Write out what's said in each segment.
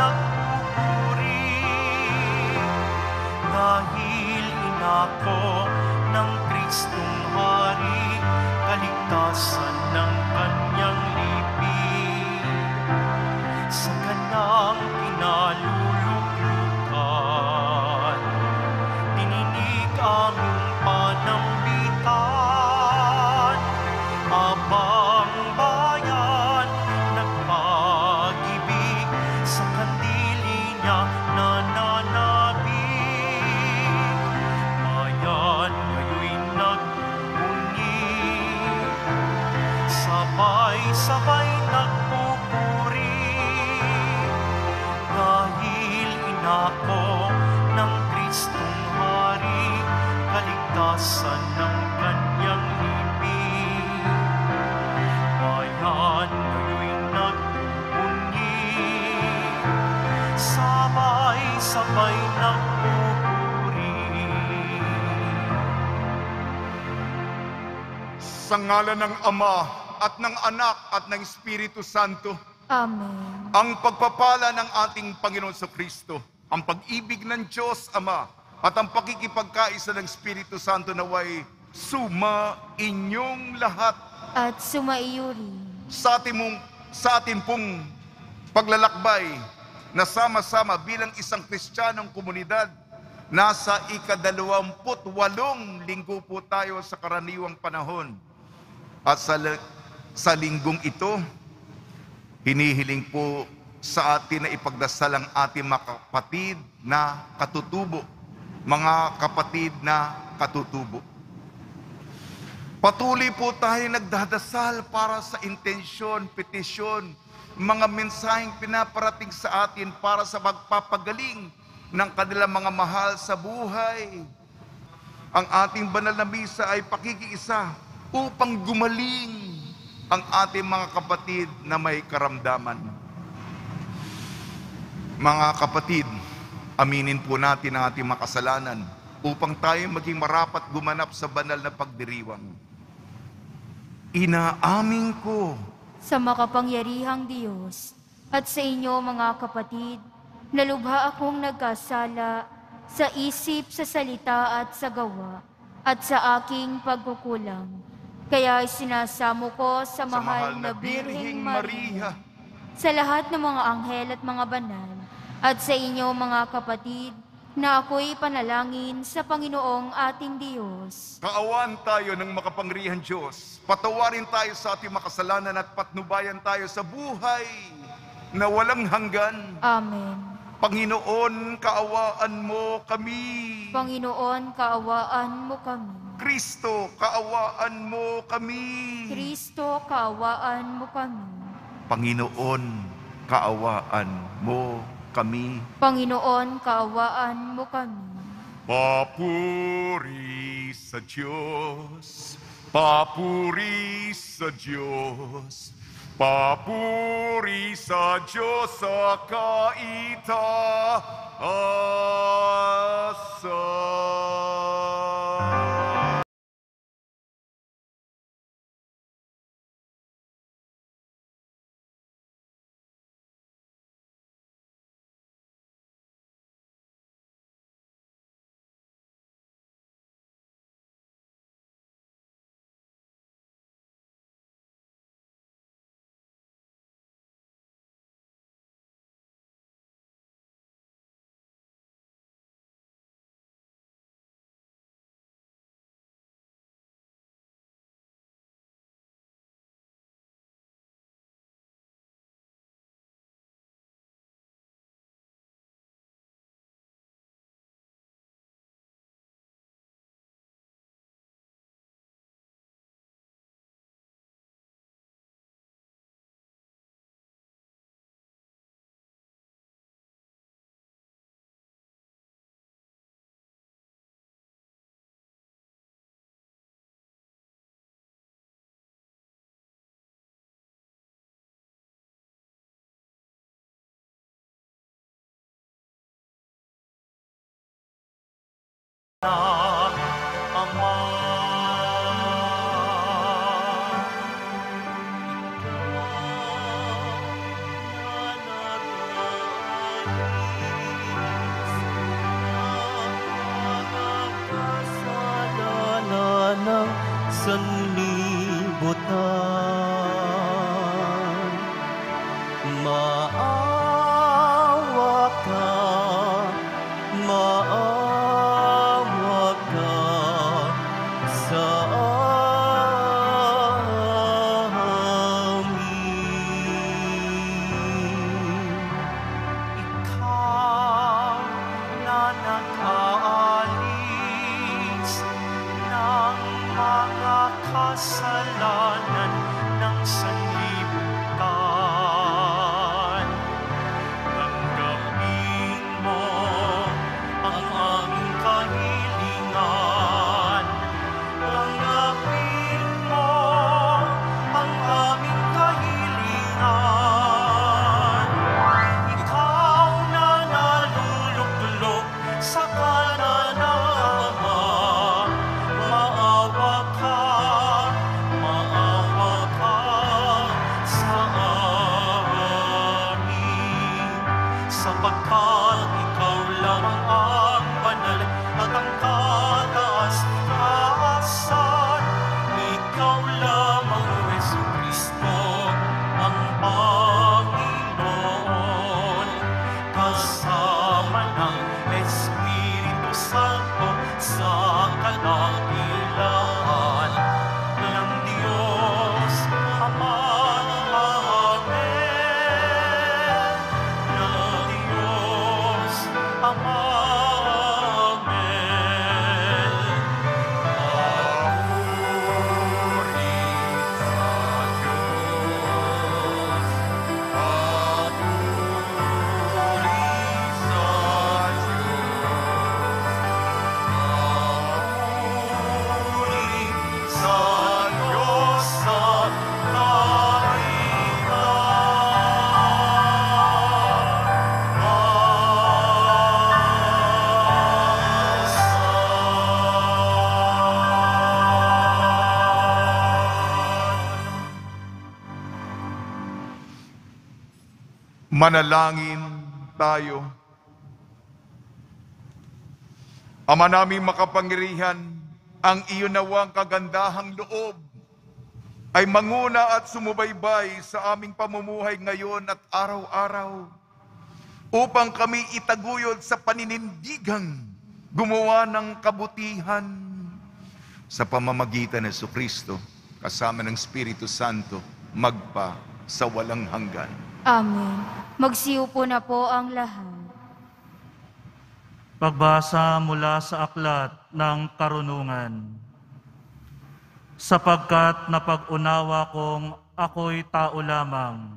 nagpupuri, dahil inako ng Kristong Hari, kaligtasan ng kanyang libing. Sa kanyang kinaluluglukan, dininig aming panambitan, abang bayan nagpag-ibig, sa kandili niya nananabik. Bayan ngayo'y nagbunyi, sabay-sabay nagpupuri, dahil inako ng Kristong Hari, kaligtasan ng kanyang libing. Bayan ngayo'y nagbunyi, sabay-sabay nagpupuri. Sa ngalan ng Ama at ng Anak at ng Espiritu Santo. Amen. Ang pagpapala ng ating Panginoon sa Kristo, ang pag-ibig ng Diyos Ama, at ang pakikipagkaisa ng Espiritu Santo naway suma inyong lahat. At sumaiyo rin. Sa atin pong paglalakbay na sama-sama bilang isang Kristiyanong komunidad, nasa ika-28 linggo po tayo sa karaniwang panahon. At sa linggong ito, hinihiling po sa atin na ipagdasal ang ating mga kapatid na katutubo. Mga kapatid na katutubo. Patuloy po tayo nagdadasal para sa intensyon, petisyon, mga mensaheng pinaparating sa atin para sa magpapagaling ng kanilang mga mahal sa buhay. Ang ating banal na misa ay pakikiisa upang gumaling ang ating mga kapatid na may karamdaman. Mga kapatid, aminin po natin ang ating makasalanan upang tayo maging marapat gumanap sa banal na pagdiriwang. Inaamin ko Sa makapangyarihang Diyos at sa inyo mga kapatid, na lubha akong nagkasala sa isip, sa salita at sa gawa, at sa aking pagkukulang. Kaya sinasamo ko sa mahal na Birheng Maria, sa lahat ng mga anghel at mga banal, at sa inyo mga kapatid, na ako'y panalangin sa Panginoong ating Diyos. kaawaan tayo ng makapangyarihang Diyos. Patawarin tayo sa ating makasalanan at patnubayan tayo sa buhay na walang hanggan. Amen. Panginoon, kaawaan mo kami. Panginoon, kaawaan mo kami. Kristo, kaawaan mo kami. Kristo, kaawaan mo kami. Panginoon, kaawaan mo kami. Panginoon, kaawaan mo kami. Papuri sa Diyos, papuri sa Diyos, papuri sa Diyos sa kaitaasan. Ama, ikaw na nararapat sanlibutan. Maawa ka, maawa ka sa amin. Ikaw na nag-aalis ng mga kasalanan ng sanlibutan. Tanggapin mo ang aming kahilingan. Tanggapin mo ang aming kahilingan. Ikaw na naluluklok sa kanan ng Ama, maawa ka sa amin. Sapagkat ikaw lamang ang banal at ang kataas-taasan. Ikaw lamang, Jesucristo, ang Panginoon. Kasama ng Espiritu Santo sa kadakilaan ng Diyos Ama. Amen. Ng Diyos Ama. Amen. Papuri sa Diyos. Papuri sa Diyos. Papuri sa Diyos sa Manalangin tayo. Ama naming makapangyarihan, ang iyon nawang kagandahang loob ay manguna at sumubaybay sa aming pamumuhay ngayon at araw-araw upang kami itaguyod sa paninindigang gumawa ng kabutihan sa pamamagitan ng Jesucristo kasama ng Espiritu Santo magpa sa walang hanggan. Amen. Magsiupo na po ang lahat. Pagbasa mula sa aklat ng karunungan. Sapagkat napag-unawa kong ako'y tao lamang,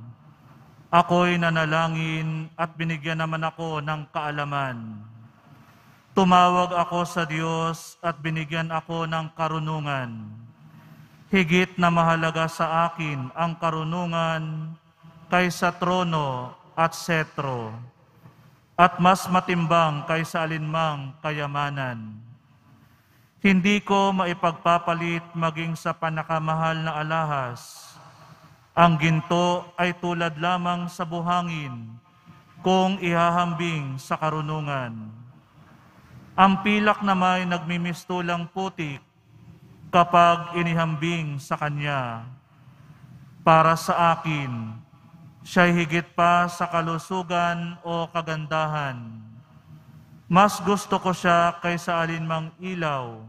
ako'y nanalangin at binigyan naman ako ng kaalaman. Tumawag ako sa Diyos at binigyan ako ng karunungan. Higit na mahalaga sa akin ang karunungan kaysa trono at setro, at mas matimbang kaysa alinmang kayamanan. Hindi ko maipagpapalit maging sa panakamahal na alahas. Ang ginto ay tulad lamang sa buhangin kung ihahambing sa karunungan. Ang pilak na may nagmimistulang putik kapag inihambing sa kanya. Para sa akin, siya'y higit pa sa kalusugan o kagandahan. Mas gusto ko siya kaysa alinmang ilaw,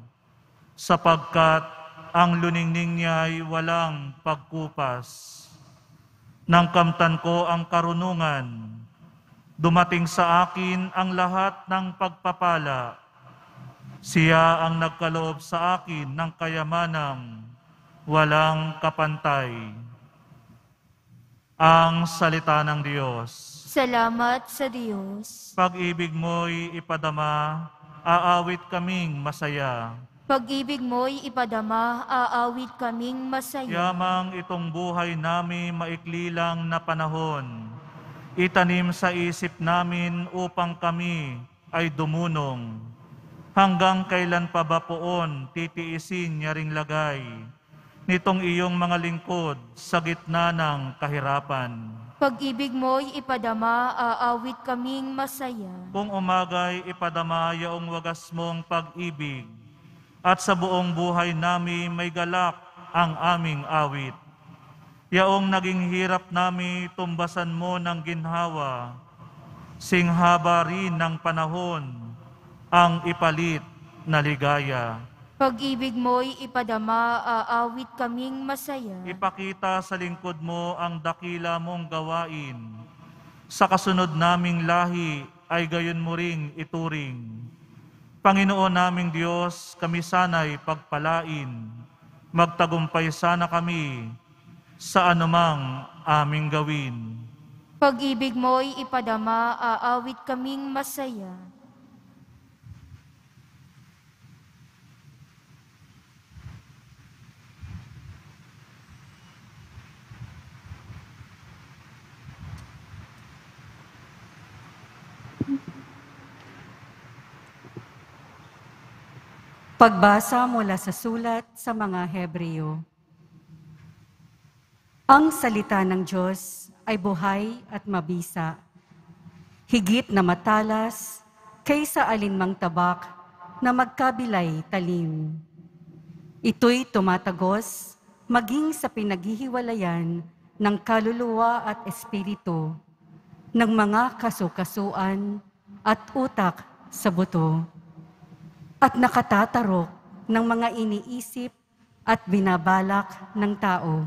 sapagkat ang luningning niya'y walang pagkupas. Nang kamtan ko ang karunungan, dumating sa akin ang lahat ng pagpapala. Siya ang nagkaloob sa akin ng kayamanang walang kapantay. Ang salita ng Diyos. Salamat sa Diyos. Pag-ibig mo'y ipadama, aawit kaming masaya. Pag-ibig mo'y ipadama, aawit kaming masaya. Yamang itong buhay namin maikli lang na panahon, itanim sa isip namin upang kami ay dumunong. Hanggang kailan pa ba poon titiisin niya ring lagay nitong iyong mga lingkod sa gitna ng kahirapan. Pag-ibig mo'y ipadama, aawit kaming masaya. Kung umaga'y ipadama yaong wagas mong pag-ibig, at sa buong buhay namin may galak ang aming awit. Yaong naging hirap nami, tumbasan mo ng ginhawa, singhaba rin ng panahon, ang ipalit na ligaya. Pag-ibig mo'y ipadama, aawit kaming masaya. Ipakita sa lingkod mo ang dakila mong gawain. Sa kasunod naming lahi ay gayon mo ring ituring. Panginoon naming Diyos, kami sana'y pagpalain. Magtagumpay sana kami sa anumang aming gawin. Pag-ibig mo'y ipadama, aawit kaming masaya. Pagbasa mula sa sulat sa mga Hebreo. Ang salita ng Diyos ay buhay at mabisa, higit na matalas kaysa alinmang tabak na magkabilay talim. Ito'y tumatagos maging sa pinaghihiwalayan ng kaluluwa at espiritu, ng mga kasukasuan at utak sa buto, at nakatatarok ng mga iniisip at binabalak ng tao.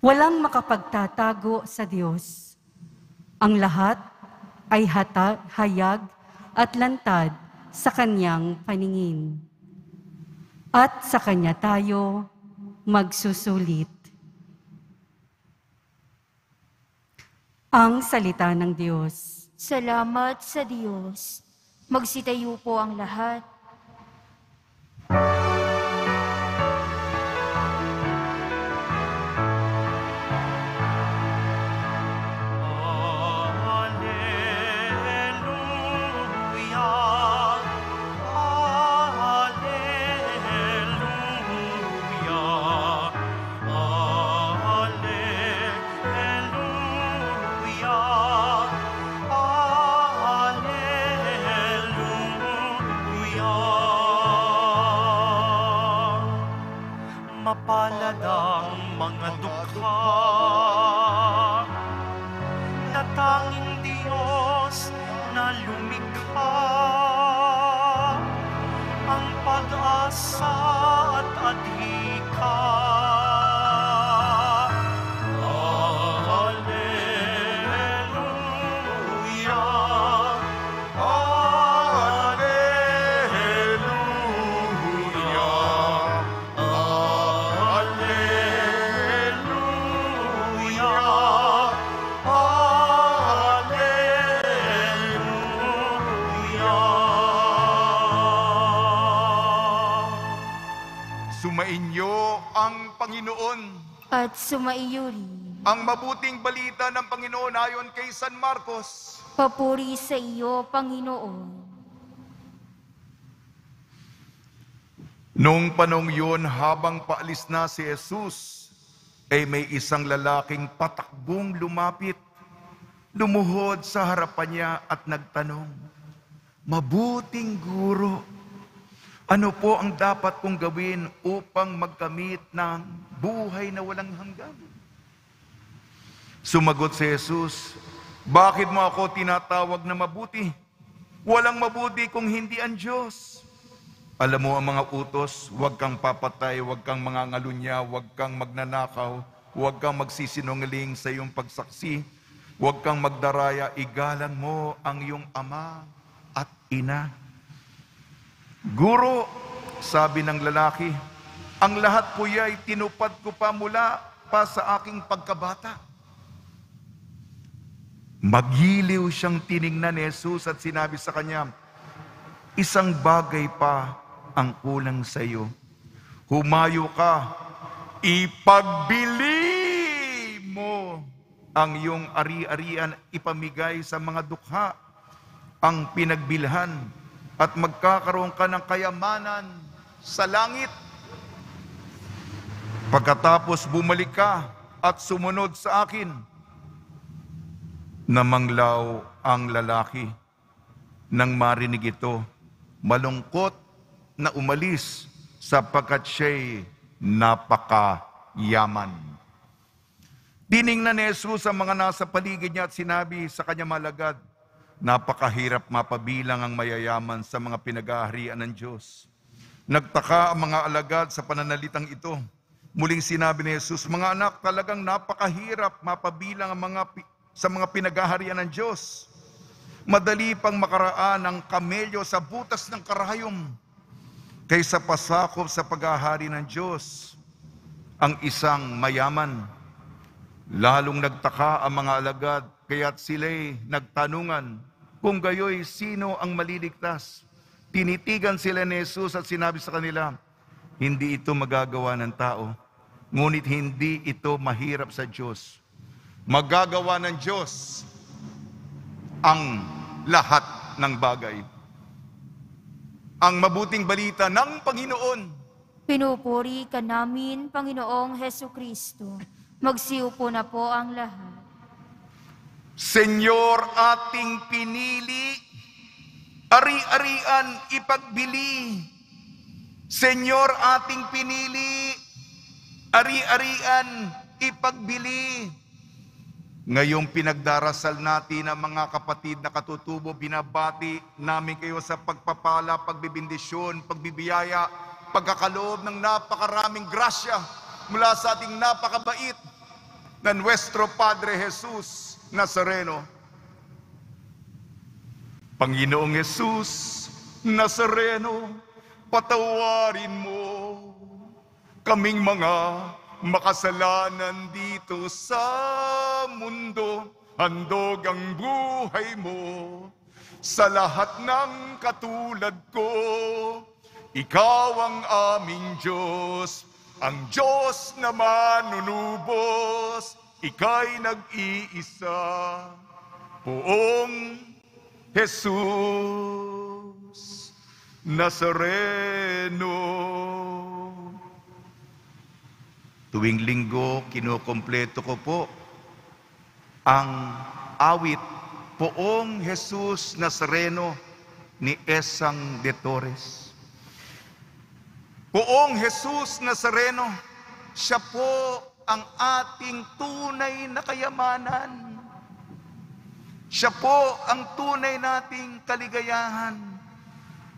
Walang makapagtatago sa Diyos. Ang lahat ay hayag at lantad sa Kanyang paningin. At sa Kanya tayo magsusulit. Ang salita ng Diyos. Salamat sa Diyos. Magsitayo po ang lahat. Mapalad ang mga dukha na tanging Diyos na lumikha, ang pag-asa at adhika. Sumainyo ang Panginoon. At sumaiyo rin. Ang mabuting balita ng Panginoon ayon kay San Marcos. Papuri sa iyo, Panginoon. Noong panong yun, habang paalis na si Jesus, ay may isang lalaking patakbong lumapit, lumuhod sa harapan niya at nagtanong, "Mabuting guro, ano po ang dapat kong gawin upang magkamit ng buhay na walang hanggan?" Sumagot si Jesus, "Bakit mo ako tinatawag na mabuti? Walang mabuti kung hindi ang Diyos. Alam mo ang mga utos, huwag kang papatay, huwag kang mangangalunya, huwag kang magnanakaw, huwag kang magsisinungaling sa iyong pagsaksi, huwag kang magdaraya, igalang mo ang iyong ama at ina." "Guro," sabi ng lalaki, "ang lahat po ay tinupad ko pa mula pa sa aking pagkabata." Magiliw siyang tiningnan ni Jesus at sinabi sa kanya, "Isang bagay pa ang kulang sa iyo. Humayo ka, ipagbili mo ang iyong ari-arian, ipamigay sa mga dukha ang pinagbilhan, at magkakaroon ka ng kayamanan sa langit. Pagkatapos bumalik ka at sumunod sa akin." Namanglaw ang lalaki. Nang marinig ito, malungkot na umalis sapagkat siya'y napakayaman. Tiningnan ni Jesus ang mga nasa paligid niya at sinabi sa kanya malagad, napakahirap mapabilang ang mayayaman sa mga pinag-aaharian ng Diyos. Nagtaka ang mga alagad sa pananalitang ito. Muling sinabi ni Jesus, mga anak, talagang napakahirap mapabilang ang sa mga pinag-aaharian ng Diyos. Madali pang makaraan ang kamelyo sa butas ng karayom kaysa pasakop sa pag-ahari ng Diyos ang isang mayaman. Lalong nagtaka ang mga alagad, kaya't sila'y nagtanungan, kung gayoy sino ang maliligtas? Tinitigan sila ni Jesus at sinabi sa kanila, hindi ito magagawa ng tao, ngunit hindi ito mahirap sa Diyos. Magagawa ng Diyos ang lahat ng bagay. Ang mabuting balita ng Panginoon. Pinupuri ka namin, Panginoong Hesukristo. Magsiupo na po ang lahat. Senyor ating pinili, ari-arian ipagbili. Senyor ating pinili, ari-arian ipagbili. Ngayong pinagdarasal natin ang mga kapatid na katutubo, binabati namin kayo sa pagpapala, pagbibindisyon, pagbibiyaya, pagkakaloob ng napakaraming grasya mula sa ating napakabait na Nuestro Padre Jesus Nazareno. Panginoong Jesus Nazareno, patawarin mo kaming mga makasalanan dito sa mundo. Handog ang buhay mo sa lahat ng katulad ko. Ikaw ang aming Diyos, ang Diyos na manunubos. Ika'y nag-iisa, Poong Jesus Nazareno. Tuwing linggo, kinukompleto ko po ang awit Poong Jesus Nazareno ni Esang de Torres. Poong Jesus Nazareno, siya po ang ating tunay na kayamanan. Siya po ang tunay nating kaligayahan.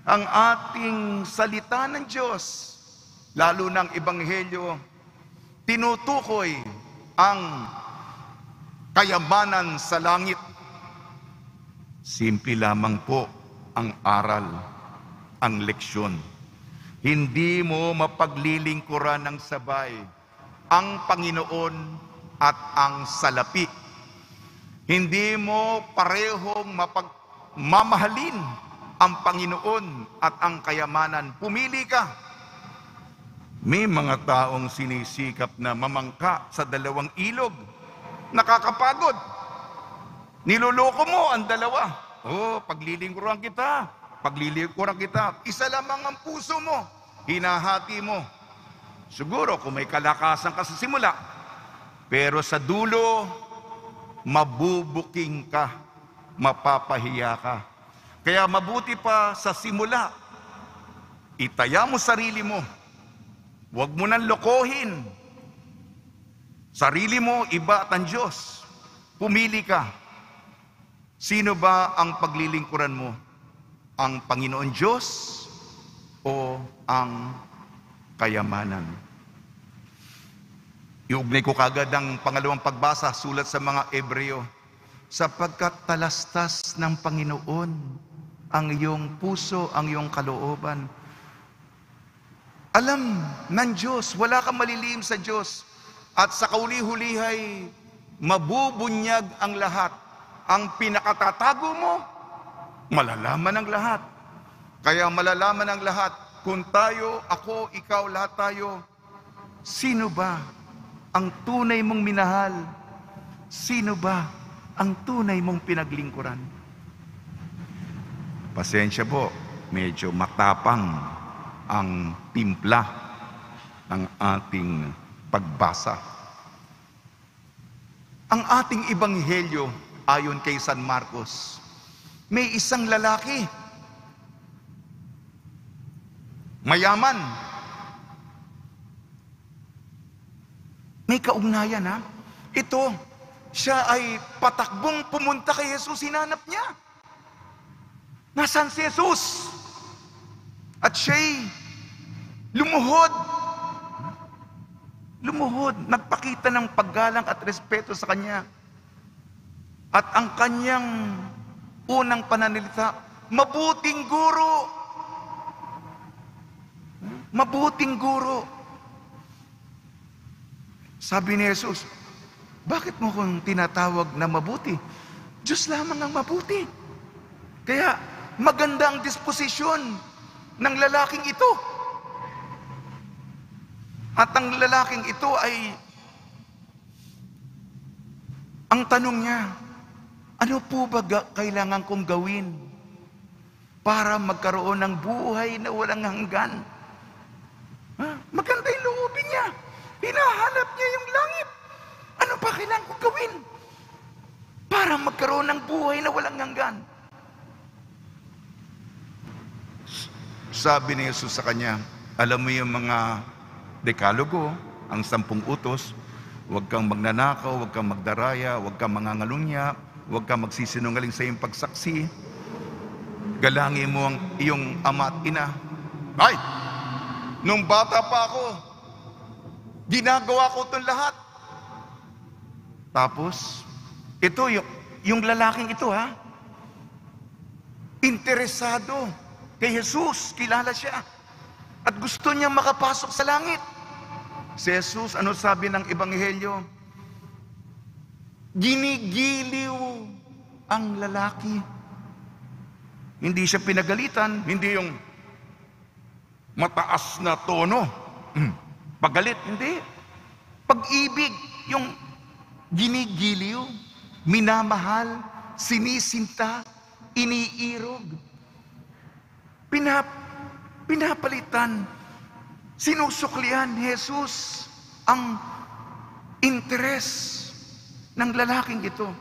Ang ating salita ng Diyos, lalo ng Ebanghelyo, tinutukoy ang kayamanan sa langit. Simple lamang po ang aral, ang leksyon. Hindi mo mapaglilingkuran ng sabay ang Panginoon at ang salapi. Hindi mo parehong mamahalin ang Panginoon at ang kayamanan. Pumili ka. May mga taong sinisikap na mamangka sa dalawang ilog. Nakakapagod. Niloloko mo ang dalawa. Paglilingkuran kita. Paglilingkuran kita. Isa lamang ang puso mo. Hinahati mo. Siguro kung may kalakasan ka sa simula, pero sa dulo, mabubuking ka, mapapahiya ka. Kaya mabuti pa sa simula, itaya mo sarili mo. Huwag mo nang lokohin. Sarili mo, iba at ang Diyos. Pumili ka. Sino ba ang paglilingkuran mo? Ang Panginoon Diyos o ang kayamanan? Iugnay ko kagad ang pangalawang pagbasa, sulat sa mga Hebreo. Sapagkat talastas ng Panginoon ang iyong puso, ang iyong kalooban. Alam ng Diyos, wala kang malilihim sa Diyos. At sa kauli-hulihay, mabubunyag ang lahat. Ang pinakatatago mo, malalaman ng lahat. Kaya malalaman ng lahat, kung tayo, ako, ikaw, lahat tayo, sino ba ang tunay mong minahal? Sino ba ang tunay mong pinaglingkuran? Pasensya po, medyo matapang ang timpla ng ating pagbasa. Ang ating ebanghelyo, ayon kay San Marcos, may isang lalaki, mayaman, May kaugnayan ha. Ito, siya ay patakbong pumunta kay Jesus, hinanap niya. Nasaan si Jesus? At siya'y lumuhod. Lumuhod, nagpakita ng paggalang at respeto sa kanya. At ang kanyang unang pananalita, mabuting guro. Mabuting guro. Sabi ni Jesus, bakit mo kung tinatawag na mabuti? Diyos lamang ang mabuti. Kaya maganda ang disposisyon ng lalaking ito. At ang lalaking ito ay, ang tanong niya, ano po ba kailangan kong gawin para magkaroon ng buhay na walang hanggan? Maganda yung loobin niya. Hinahanap niya yung langit. Ano pa kailangan kong gawin para magkaroon ng buhay na walang hanggan? Sabi ni Jesus sa kanya, alam mo yung mga dekalogo, ang 10 utos, huwag kang magnanakaw, huwag kang magdaraya, huwag kang mangangalunya, huwag kang magsisinungaling sa iyong pagsaksi, galangin mo ang iyong ama at ina. Ay! Nung bata pa ako, ginagawa ko itong lahat. Tapos, ito, yung lalaking ito ha, interesado kay Jesus, kilala siya. At gusto niyang makapasok sa langit. Si Jesus, ano sabi ng Ebanghelyo? Ginigiliw ang lalaki. Hindi siya pinagalitan, hindi yung mataas na tono. Pagalit, hindi. Pag-ibig, yung ginigiliw, minamahal, sinisinta, iniirog. Pinapalitan, sinusuklian ni Jesus ang interes ng lalaking ito.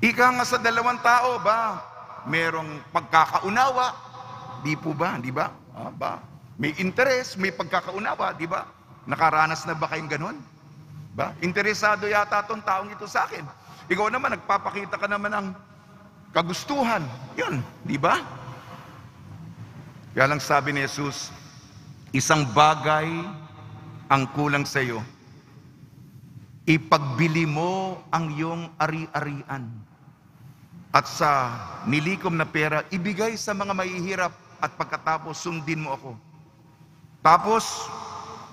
Ika nga sa 2 tao ba, merong pagkakaunawa, di po ba? Di ba? May interes, may pagkakaunawa, di ba? Nakaranas na ba kayong ganun? Ba? Interesado yata itong taong ito sa akin. Ikaw naman, nagpapakita ka naman ng kagustuhan. Yun, di ba? Kaya lang sabi ni Jesus, isang bagay ang kulang sa iyo. Ipagbili mo ang iyong ari-arian. At sa nilikom na pera, ibigay sa mga mahihirap at pagkatapos sundin mo ako. Tapos,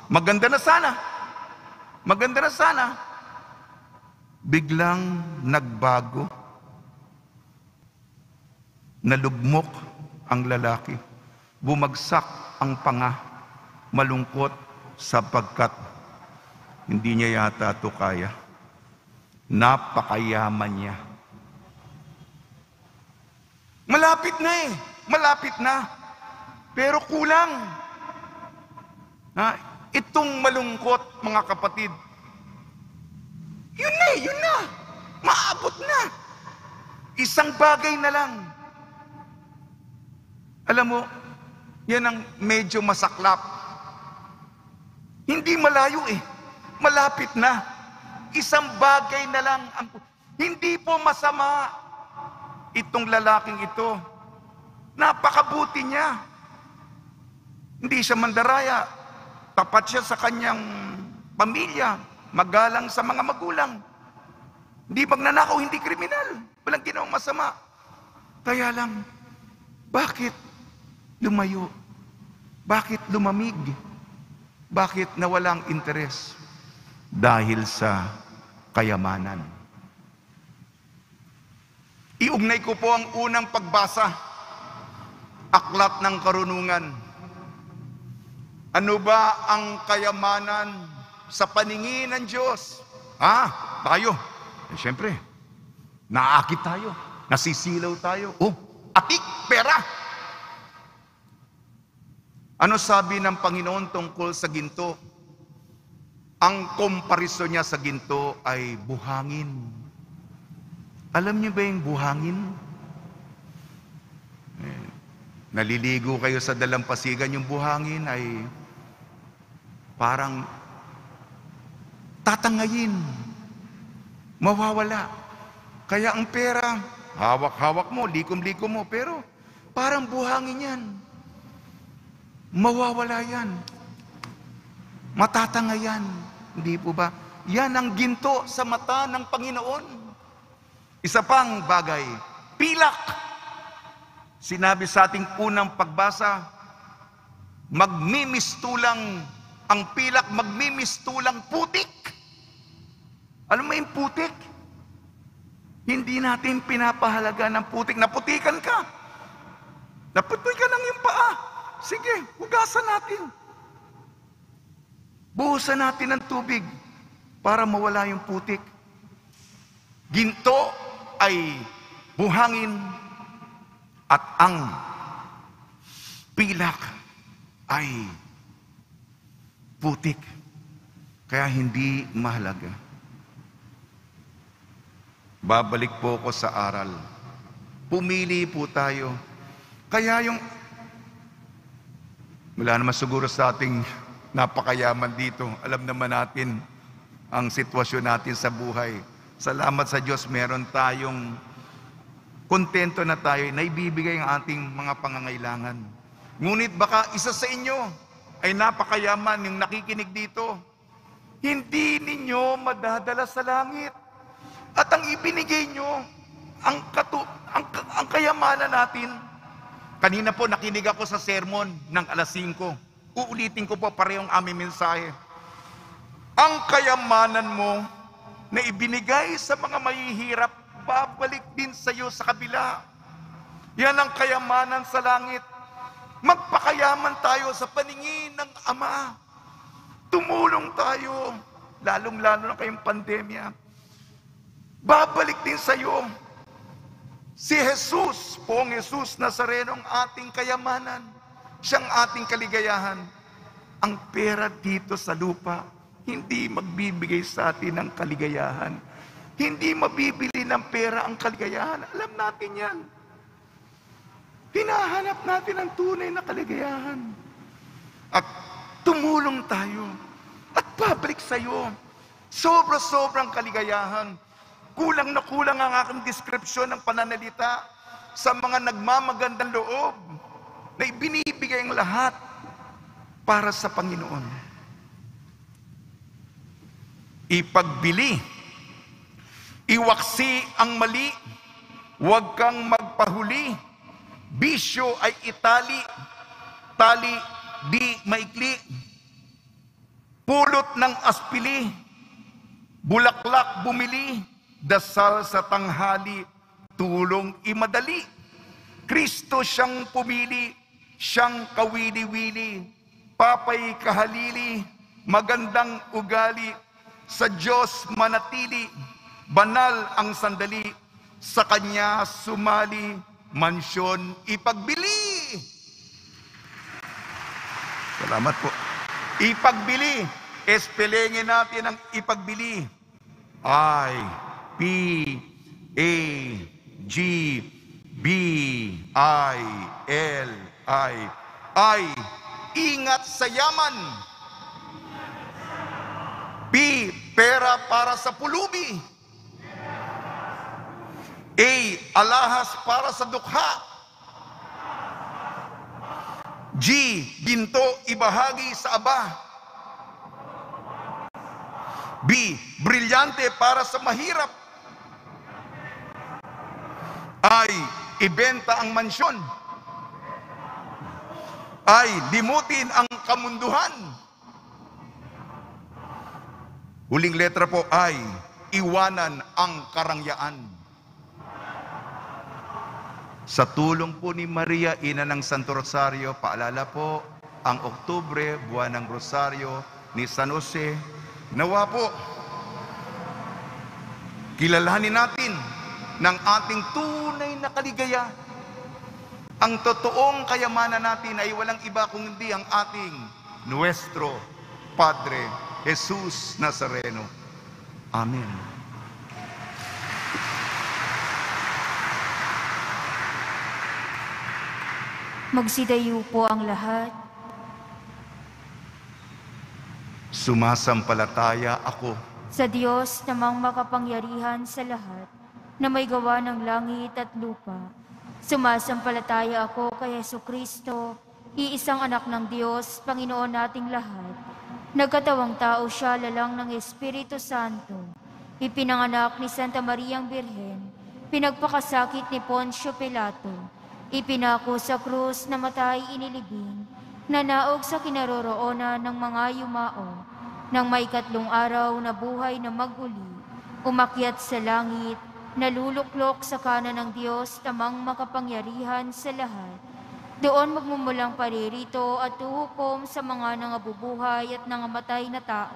maganda na sana. Maganda na sana. Biglang nagbago. Nalugmok ang lalaki. Bumagsak ang panga. Malungkot sapagkat hindi niya yata ito kaya. Napakayaman niya. Malapit na eh. Malapit na. Pero kulang. Itong malungkot, mga kapatid, yun na. Maabot na. Isang bagay na lang. Alam mo, yan ang medyo masaklap. Hindi malayo eh. Malapit na. Isang bagay na lang. Hindi po masama itong lalaking ito. Napakabuti niya. Hindi siya mandaraya. Tapat siya sa kanyang pamilya. Magalang sa mga magulang. Hindi magnanakaw, hindi kriminal. Walang ginawang masama. Kaya lang, bakit lumayo? Bakit lumamig? Bakit nawalang interes? Dahil sa kayamanan. Iugnay ko po ang unang pagbasa. Aklat ng Karunungan. Ano ba ang kayamanan sa paningin ng Diyos? Tayo. Siyempre, naakit tayo. Nasisilaw tayo. Atik, pera. Ano sabi ng Panginoon tungkol sa ginto? Ang komparison niya sa ginto ay buhangin. Alam niyo ba yung buhangin? Naliligo kayo sa dalampasigan, yung buhangin ay parang Tatangayin. Mawawala. Kaya ang pera, hawak-hawak mo, likom-likom mo, pero parang buhangin yan. Mawawala yan. Matatanga yan. Hindi po ba? Yan ang ginto sa mata ng Panginoon. Isa pang bagay, pilak. Sinabi sa ating unang pagbasa, magmimistulang ang pilak, magmimistulang putik. Alam mo yung putik? Hindi natin pinapahalaga ng putik. Naputikan ka. Naputikan ng iyong paa. Sige, hugasan natin. Buhusan natin ng tubig para mawala yung putik. Ginto ay buhangin at ang pilak ay putik. Kaya hindi mahalaga. Babalik po ko sa aral. Pumili po tayo. Kaya wala naman siguro sa ating napakayaman dito. Alam naman natin ang sitwasyon natin sa buhay. Salamat sa Diyos, meron tayong kontento na tayo na ibibigay ang ating mga pangangailangan. Ngunit baka isa sa inyo ay napakayaman yung nakikinig dito. Hindi ninyo madadala sa langit. At ang ibinigay nyo, ang kayamanan natin. Kanina po nakinig ako sa sermon ng alas 5. Uulitin ko po parehong aming mensahe. Ang kayamanan mo na ibinigay sa mga mahihirap, babalik din sa iyo sa kabila. Yan ang kayamanan sa langit. Magpakayaman tayo sa paningin ng Ama. Tumulong tayo, lalong-lalo na kayong pandemya. Babalik din sa iyo. Si Jesus, Poong Jesus Nazareno, ang ating kayamanan. Siyang ating kaligayahan. Ang pera dito sa lupa, hindi magbibigay sa atin ng kaligayahan. Hindi mabibili ng pera ang kaligayahan. Alam natin yan. Hinahanap natin ang tunay na kaligayahan. At tumulong tayo. At babalik sa iyo. Sobra-sobrang kaligayahan. Kulang na kulang ang aking deskripsyon ng pananalita sa mga nagmamagandang loob na ibinibigay ang lahat para sa Panginoon. Ipagbili, iwaksi ang mali, huwag kang magpahuli, bisyo ay itali, tali di maikli, pulot ng aspili, bulaklak bumili, dasal sa tanghali, tulong imadali. Kristo siyang pumili, siyang kawili-wili, papay kahalili, magandang ugali, sa Diyos manatili, banal ang sandali, sa Kanya sumali, mansyon ipagbili. Salamat po. Ipagbili, espelengin natin ang ipagbili. I-P-A-G-B-I-L-I. I, ingat sa yaman. P, pera para sa pulubi. A, alahas para sa dukha. G, ginto ibahagi sa aba. B, brilyante para sa mahirap. I, ibenta ang mansyon. I, limutin ang kamunduhan. Huling letra po, I, iwanan ang karangyaan. Sa tulong po ni Maria, Ina ng Santo Rosario, paalala po, ang Oktubre, buwan ng Rosario ni San Jose. Nawa po, kilalanin natin ng ating tunay na kaligayahan. Ang totoong kayamanan natin ay walang iba kundi ang ating Nuestro Padre Jesus Nazareno. Amen. Magsidayo po ang lahat. Sumasampalataya ako Sa Diyos namang makapangyarihan sa lahat, na may gawa ng langit at lupa. Sumasampalataya ako kay Jesucristo, iisang anak ng Diyos, Panginoon nating lahat. Nagkatawang tao siya lalang ng Espiritu Santo. Ipinanganak ni Santa Mariang Birhen, pinagpakasakit ni Poncio Pilato, ipinako sa krus, namatay, inilibing, nanaog sa kinaroroonan ng mga yumao, nang may 3 araw na buhay na maguli, umakyat sa langit, naluluklok sa kanan ng Diyos namang makapangyarihan sa lahat. Doon magmumulang paririto at tuhukom sa mga nangabubuhay at nangamatay na tao.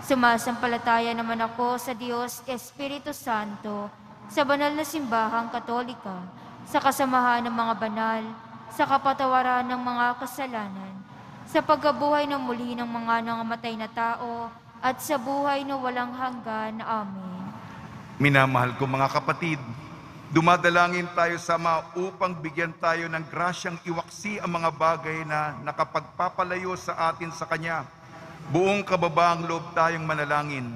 Sumasampalataya naman ako sa Diyos Espiritu Santo, sa banal na simbahang Katolika, sa kasamahan ng mga banal, sa kapatawaran ng mga kasalanan, sa pagkabuhay ng muli ng mga nangamatay na tao, at sa buhay na walang hanggan. Amen. Minamahal ko mga kapatid, dumadalangin tayo sama upang bigyan tayo ng grasyang iwaksi ang mga bagay na nakapagpapalayo sa atin sa Kanya. Buong kababaang loob tayong manalangin.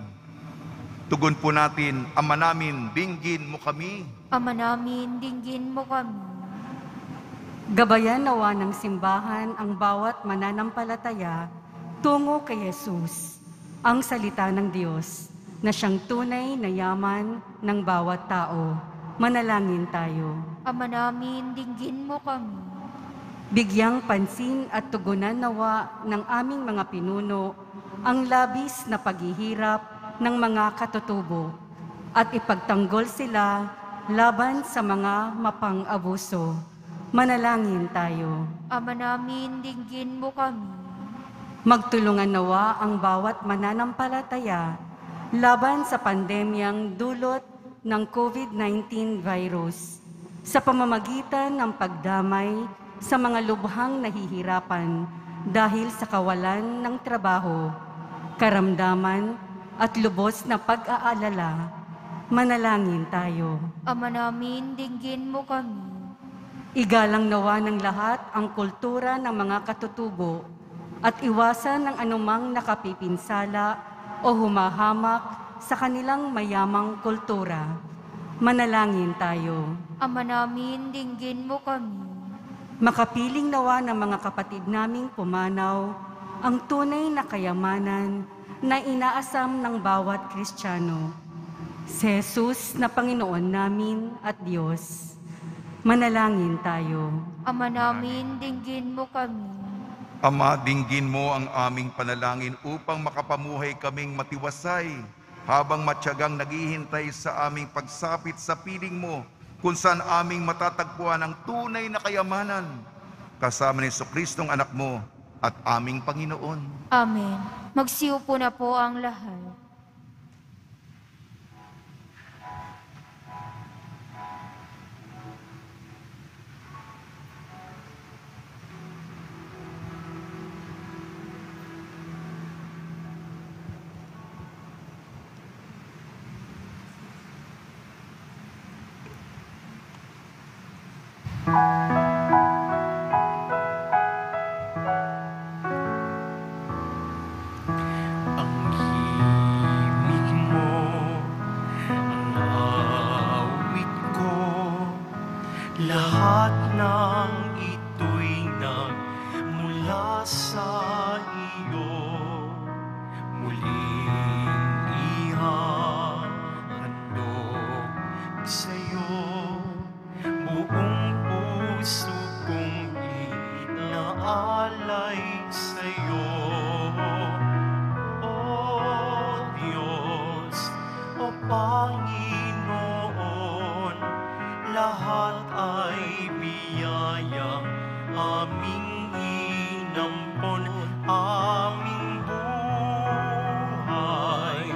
Tugon po natin, Ama namin, dinggin mo kami. Ama namin, dinggin mo kami. Gabayan nawa ng simbahan ang bawat mananampalataya tungo kay Jesus, ang salita ng Diyos, na siyang tunay na yaman ng bawat tao. Manalangin tayo. Ama namin, dinggin mo kami. Bigyang pansin at tugunan nawa ng aming mga pinuno ang labis na paghihirap ng mga katutubo at ipagtanggol sila laban sa mga mapang-abuso. Manalangin tayo. Ama namin, dinggin mo kami. Magtulungan nawa ang bawat mananampalataya laban sa pandemyang dulot ng COVID-19 virus sa pamamagitan ng pagdamay sa mga lubhang nahihirapan dahil sa kawalan ng trabaho, karamdaman at lubos na pag-aalala. Manalangin tayo. Ama namin, dinggin mo kami. Igalang nawa ng lahat ang kultura ng mga katutubo at iwasan ng anumang nakapipinsala o humahamak sa kanilang mayamang kultura. Manalangin tayo. Ama namin, dinggin mo kami. Makapiling nawa ng mga kapatid naming pumanaw ang tunay na kayamanan na inaasam ng bawat Kristiyano. Si Jesus na Panginoon namin at Diyos. Manalangin tayo. Ama namin, dinggin mo kami. Ama, dinggin mo ang aming panalangin upang makapamuhay kaming matiwasay habang matyagang naghihintay sa aming pagsapit sa piling mo, kung saan aming matatagpuan ang tunay na kayamanan kasama ni Jesucristong anak mo at aming Panginoon. Amen. Magsiupo na po ang lahat. Ang himig mo, ang awit ko, lahat ng ito'y nagmula sa iyo. Muling ihahandog sa'yo, buong puso kong inaalay sa'yo. O Diyos, o Panginoon, lahat ay biyayang aming inampon, aming buhay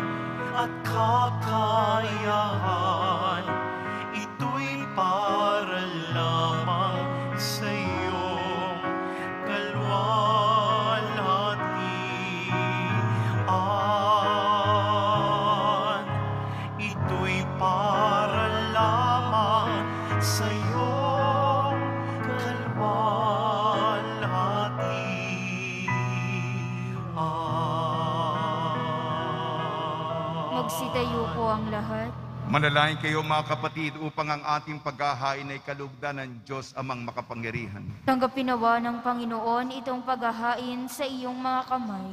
at kakayahan. Ito'y para lamang sa iyong kalwalhatian. Ito'y para lamang sa iyong kalwalhatian. ang lahat. Manalangin kayo mga kapatid upang ang ating paghahain ay kalugdan ng Diyos amang makapangyarihan. Tanggapin nawa ng Panginoon itong paghahain sa iyong mga kamay,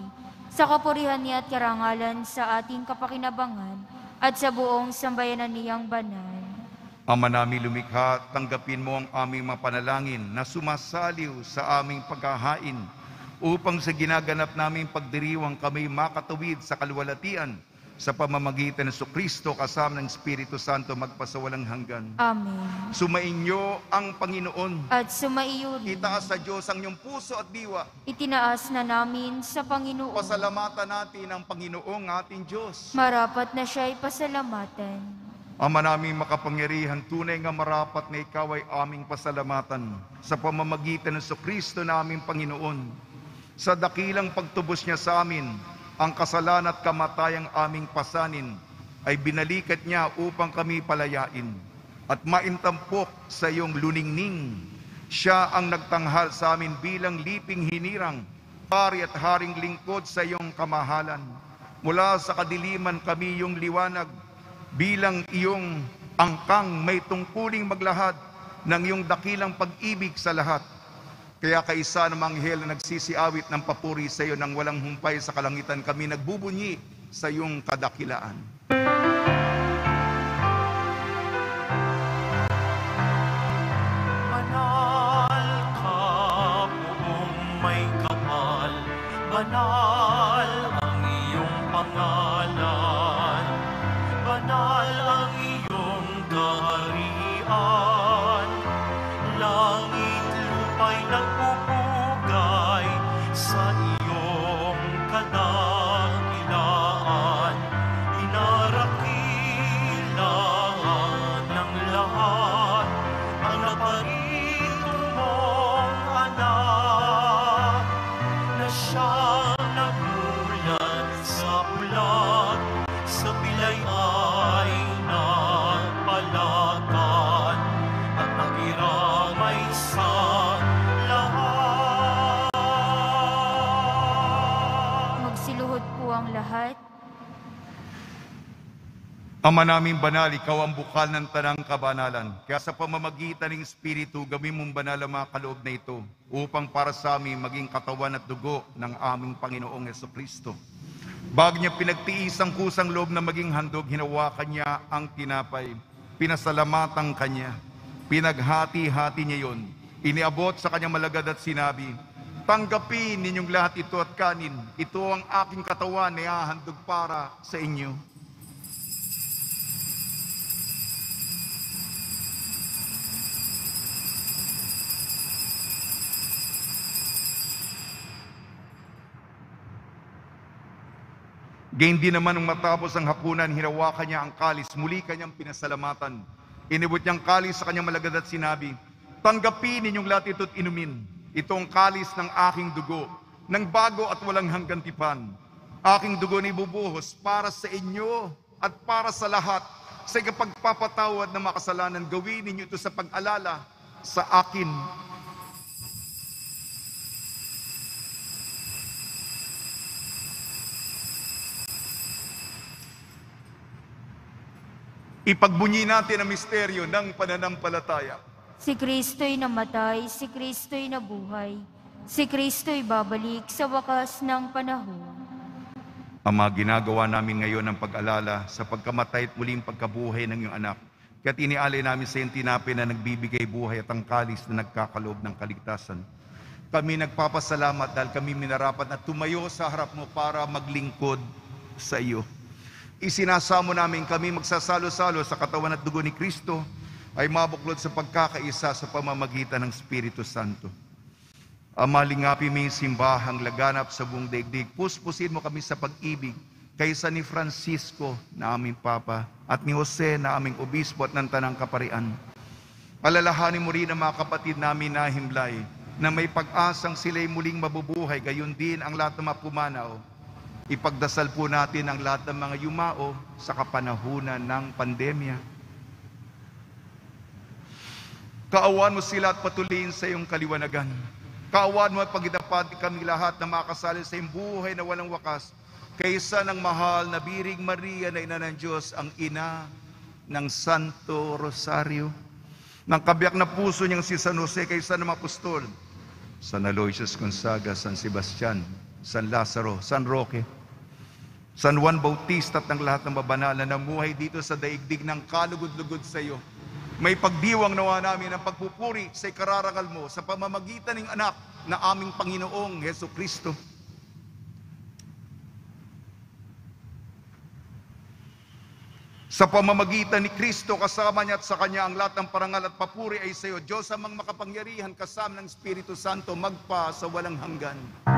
sa kapurihan niya at karangalan sa ating kapakinabangan at sa buong sambayanan niyang banal. Ama namin lumikha, tanggapin mo ang aming mga panalangin na sumasaliw sa aming paghahain upang sa ginaganap naming pagdiriwang kami makatawid sa kaluwalhatian sa pamamagitan ng Jesucristo kasama ng Espiritu Santo magpasawalang hanggan. Amen. Sumainyo ang Panginoon. At sumaiyo rin. Itaas sa Diyos ang iyong puso at diwa. Itinaas na namin sa Panginoon. Pasalamatan natin ang Panginoong ating Diyos. Marapat na siya'y pasalamatan. Ama naming makapangyarihan, tunay nga marapat na ikaw ay aming pasalamatan sa pamamagitan ng Jesucristo na aming Panginoon. Sa dakilang pagtubos niya sa amin, ang kasalanan at kamatayang aming pasanin ay binalikat niya upang kami palayain at maintampok sa iyong luningning. Siya ang nagtanghal sa amin bilang liping hinirang, pari at haring lingkod sa iyong kamahalan. Mula sa kadiliman kami iyong liwanag, bilang iyong angkang may tungkuling maglahad ng iyong dakilang pag-ibig sa lahat. Kaya kaisa ng mga anghel na nagsisiawit ng papuri sa iyo nang walang humpay sa kalangitan, kami nagbubunyi sa iyong kadakilaan. Banal ka, buong may kapal, banal ang iyong pangalan, banal ang iyong kaharian, langit lupa'y nagpupugay sa iyong kadakilaan, inarakilan ng lahat ang naparito mong anak, na siyang nagulat sa ulat, sa pilay ay nagpalakan at nagiramay sa lahat. Magsiluhod po ang lahat. Ama naming banal, ikaw ang bukal ng tanang kabanalan. Kaya sa pamamagitan ng Espiritu, gawin mong banal ang mga kaloob na ito upang para sa amin maging katawan at dugo ng aming Panginoong Jesucristo. Bago niya pinagtiis ang kusang loob na maging handog, hinawakan niya ang tinapay, pinasalamatan kanya, pinaghati-hati niya yon, iniabot sa kanyang malagad at sinabi, tanggapin ninyong lahat ito at kanin, ito ang aking katawan na ihahandog para sa inyo. Gayon din naman nung matapos ang hapunan, hinawakan niya ang kalis, muli kanyang pinasalamatan. Inibot niyang kalis sa kanyang malagad at sinabi, tanggapin ninyong lahat ito't inumin. Ito ang kalis ng aking dugo, ng bago at walang hanggang tipan. Aking dugo na ibubuhos para sa inyo at para sa lahat. Sa ikapagpapatawad ng mga kasalanan, gawin ninyo ito sa pag-alala sa akin. Ipagbunyi natin ang misteryo ng pananampalataya. Si Kristo'y namatay, si Kristo'y nabuhay, si Kristo'y babalik sa wakas ng panahon. Ama, ginagawa namin ngayon ang pag-alala sa pagkamatay at muling pagkabuhay ng iyong anak. Kaya't inialay namin sa iyong tinapay na nagbibigay buhay at ang kalis na nagkakaloob ng kaligtasan. Kami nagpapasalamat dahil kami minarapat na tumayo sa harap mo para maglingkod sa iyo. Isinasamo namin kami magsasalo-salo sa katawan at dugo ni Kristo ay mabuklod sa pagkakaisa sa pamamagitan ng Espiritu Santo. Ama, lingapin mo yung simbahang laganap sa buong daigdig. Puspusin mo kami sa pag-ibig kaysa ni Francisco na aming Papa at ni Jose na aming Obispo at ng Tanang Kaparian. Alalahanin mo rin ang mga kapatid namin na himlay na may pag-asang sila'y muling mabubuhay, gayon din ang lahat ng mga pumanaw. Ipagdasal po natin ang lahat ng mga yumao sa kapanahunan ng pandemya. Kaawaan mo sila at patuloyin sa iyong kaliwanagan. Kaawaan mo at pagidapad kami lahat na makasali sa iyong buhay na walang wakas kaysa ng mahal na Biring Maria na ina ng Diyos, ang ina ng Santo Rosario, ng kabiyak na puso niyang si San Jose, kaysa ng mga apostol, San Aloysius Gonzaga, San Sebastian, San Lazaro, San Roque, San Juan Bautista at ng lahat ng mabanal na namuhay dito sa daigdig ng kalugod-lugod sa iyo. May pagdiwang nawa namin ang pagpupuri sa ikararangal mo sa pamamagitan ng anak na aming Panginoong Heso Kristo. Sa pamamagitan ni Kristo, kasama niya at sa Kanya ang lahat ng parangal at papuri ay sa iyo, Diyos amang makapangyarihan, kasama ng Espiritu Santo, magpa sa walang hanggan. Amen,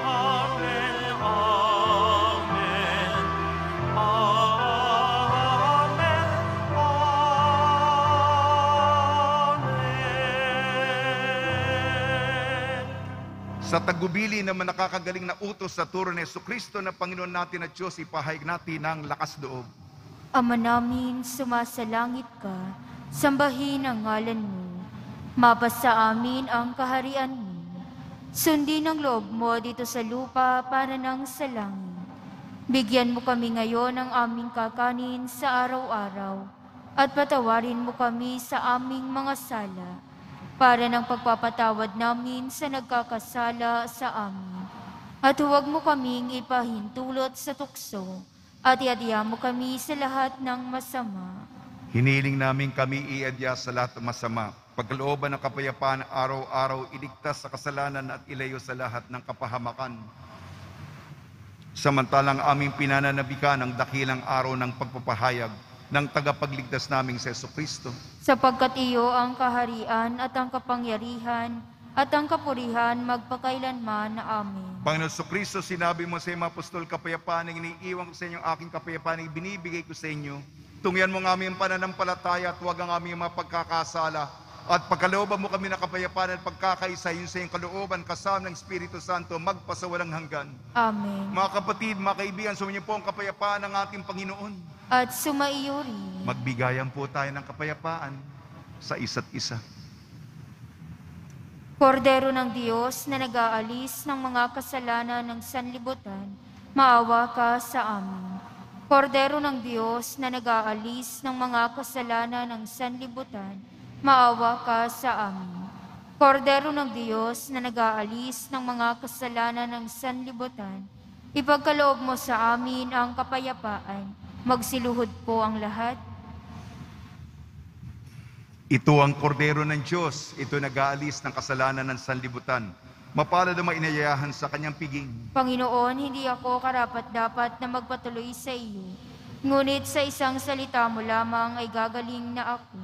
amen, amen, amen. Sa tagubili naman nakakagaling na utos sa turo ni Jesucristo na Panginoon natin at Diyos, ipahayag natin ng lakas loob. Ama namin, sumasalangit ka, sambahin ang ngalan mo. Mapasa amin ang kaharian mo. Sundin ang loob mo dito sa lupa para nang sa langit. Bigyan mo kami ngayon ng aming kakanin sa araw-araw at patawarin mo kami sa aming mga sala para ng pagpapatawad namin sa nagkakasala sa amin. At huwag mo kaming ipahintulot sa tukso at iadya mo kami sa lahat ng masama. Hiniling namin kami iadya sa lahat ng masama, pagkalooban ng kapayapaan araw-araw, iligtas sa kasalanan at ilayo sa lahat ng kapahamakan. Samantalang aming pinananabikan ang dakilang araw ng pagpapahayag ng tagapagligtas naming si Jesucristo. Sapagkat iyo ang kaharian at ang kapangyarihan at ang kapurihan magpakailanman. Amen. Panginoon Jesucristo, sinabi mo sa mga apostol, kapayapaan ang iniiwan ko sa inyo, aking kapayapaan ang binibigay ko sa inyo. Tungyan mo ang aming pananampalataya at huwag ang aming mga pagkakasala. At pagkalooban mo kami ng kapayapaan at pagkakaisa, yun sa iyong kalooban, kasama ng Espiritu Santo, magpasawalang hanggan. Amen. Mga kapatid, mga kaibigan, sumunyo po ang kapayapaan ng ating Panginoon. At sumaiyo rin. Magbigayan po tayo ng kapayapaan sa isa't isa. Kordero ng Diyos na nag-aalis ng mga kasalanan ng sanlibutan, maawa ka sa amin. Kordero ng Diyos na nag-aalis ng mga kasalanan ng sanlibutan, maawa ka sa amin. Kordero ng Diyos na nag-aalis ng mga kasalanan ng sanlibutan, ipagkaloob mo sa amin ang kapayapaan. Magsiluhod po ang lahat. Ito ang kordero ng Diyos, ito nag-aalis ng kasalanan ng sanlibutan. Mapalad ang mainayayahan sa kanyang piging. Panginoon, hindi ako karapat-dapat na magpatuloy sa iyo. Ngunit sa isang salita mo lamang ay gagaling na ako.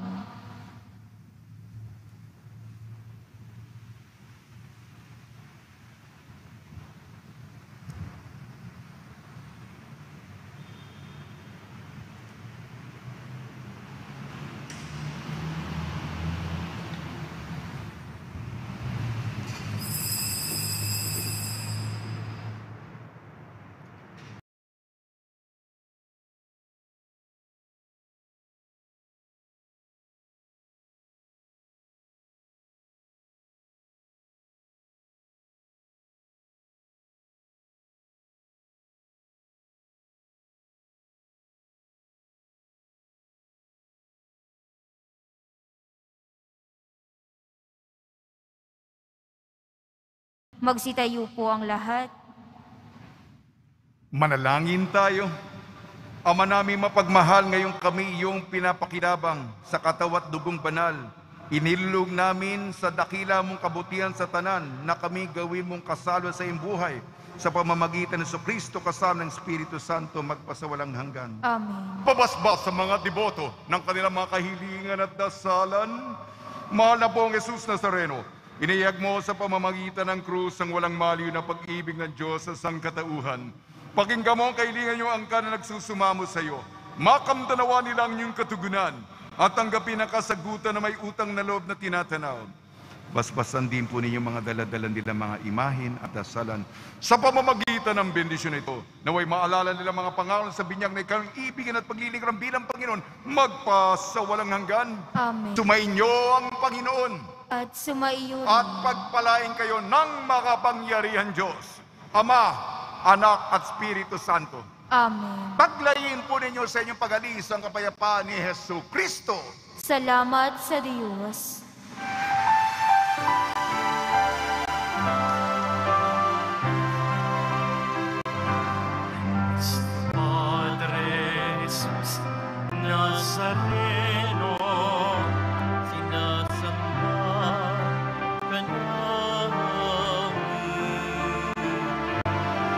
Magsitayo po ang lahat. Manalangin tayo. Ama namin mapagmahal, ngayong kami iyong pinapakinabang sa katawat dugong banal. Inilulog namin sa dakila mong kabutihan sa tanan na kami gawin mong kasalo sa iyong buhay sa pamamagitan ng Jesucristo kasama ng Espiritu Santo magpasawalang hanggan. Amen. Pabasbas sa mga deboto ng kanilang mga kahilingan at dasalan. Mahal na pong Jesus Nazareno, iniyag mo sa pamamagitan ng krus ang walang maliw na pag-ibig ng Diyos sa sangkatauhan. Pakinggan mo ang kahilingan niyo ang na nagsusumamo sa iyo. Makamtanawa nila ang iyong katugunan at tanggapin ang kasagutan na may utang na loob na tinatanaw. Basbasan din po ninyo mga daladalan nila mga imahin at dasalan sa pamamagitan ng bendisyon ito. Naway maalala nila mga pangalan sa binyag na ikaw ibigin at paglilingkuran bilang Panginoon magpa sa walang hanggan. Amen. Sumainyo ang Panginoon. at sumaiyo At pagpalain kayo ng makapangyarihan Diyos, Ama, Anak at Espiritu Santo. Amen. Paglayin po ninyo sa inyong pag-alis ang kapayapaan ni Hesu Kristo. Salamat sa Diyos. Padre Jesus Nazareno, sinasamba ka namin.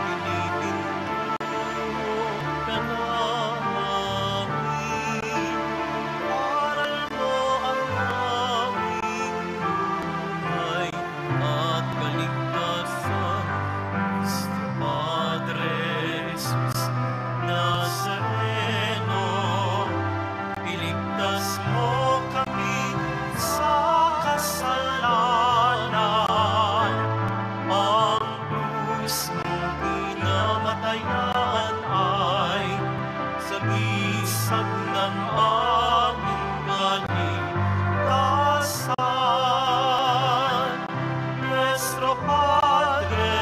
Pinipinto ka namin. Aral mo ang aming buhay at kaligtasan. Cristo Padre Jesus Nazareno, iligtas mo kami sa kasalanan. Ang krus mong pinamatayan ay sagisag ng aming kaligtasan. Nuestro Padre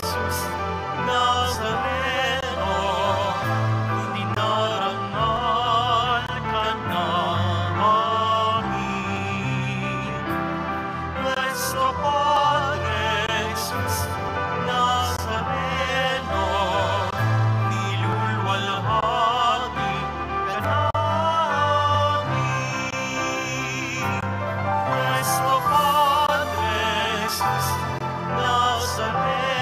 Jesus Nazareno, dinarangal ka namin. Nuestro Padre Jesus Nazareno, nilulwalhati ka namin. Nuestro Padre Jesus Nazareno,